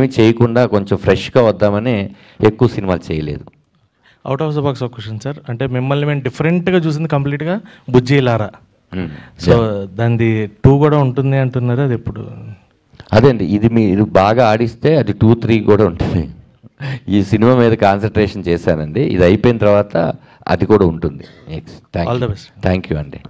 ఏమీ చేయకుండా కొంచెం ఫ్రెష్గా వద్దామని ఎక్కువ సినిమాలు చేయలేదు. అవుట్ ఆఫ్ ద బాక్స్ ఒక క్వశ్చన్ సార్, అంటే మిమ్మల్ని మేము డిఫరెంట్గా చూసింది కంప్లీట్గా బుజ్జి లారా. సో దానిది 2 కూడా ఉంటుంది అంటున్నారు, అది ఎప్పుడు? అదే అండి, ఇది మీరు బాగా ఆడిస్తే అది 2, 3 కూడా ఉంటుంది. ఈ సినిమా మీద కాన్సన్ట్రేషన్ చేశానండి. ఇది అయిపోయిన తర్వాత అది కూడా ఉంటుంది. All the best. Thank you అండి.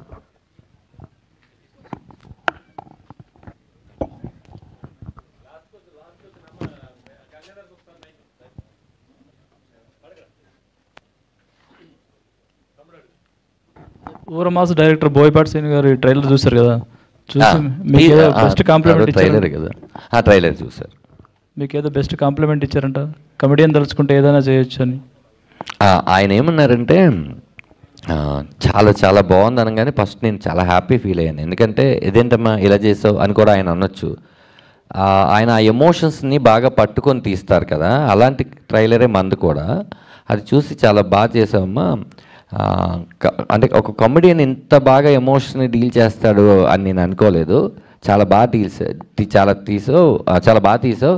ఊరమాస్ డైరెక్టర్ బోయపాటి శ్రీను గారు ఈ ట్రైలర్ చూశారు కదా, చూసి మీకు ఏదో బెస్ట్ కాంప్లిమెంట్ ట్రైలర్ కదా? ట్రైలర్ చూసారు. మీకు ఏదో బెస్ట్ కాంప్లిమెంట్ ఇచ్చారంట, కమెడియన్ తలుచుకుంటే ఏదైనా చేయొచ్చు అని. ఆయన ఏమన్నారంటే చాలా చాలా బాగుంది అనగానే ఫస్ట్ నేను చాలా హ్యాపీ ఫీల్ అయ్యాను. ఎందుకంటే ఇదేంటమ్మా ఇలా చేసావు అని కూడా ఆయన అనొచ్చు. ఆయన ఆ ఎమోషన్స్ని బాగా పట్టుకొని తీస్తారు కదా, అలాంటి ట్రైలరే మంది కూడా. అది చూసి చాలా బాగా చేసావమ్మా, అంటే ఒక కామెడియన్ ఇంత బాగా ఎమోషన్ని డీల్ చేస్తాడు అని నేను అనుకోలేదు. చాలా బాగా చాలా బాగా తీసావు.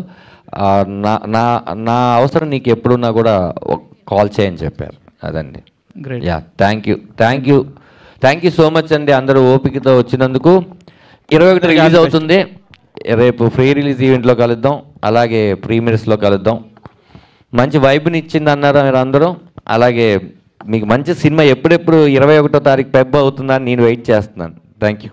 నా నా అవసరం నీకు ఎప్పుడున్నా కూడా కాల్ చేయని చెప్పారు. అదండి. Yeah, thank you so much అండి, అందరూ ఓపికతో వచ్చినందుకు. 21 రిలీజ్ అవుతుంది. రేపు ఫ్రీ రిలీజ్ ఈవెంట్లో కలుద్దాం, అలాగే ప్రీమియర్స్లో కలుద్దాం. మంచి వైబ్ని ఇచ్చింది అన్నారు మీరు అందరూ. అలాగే మీకు మంచి సినిమా ఎప్పుడెప్పుడు 21వ తారీఖు పెబ్బ అవుతుందని నేను వెయిట్ చేస్తున్నాను. Thank you.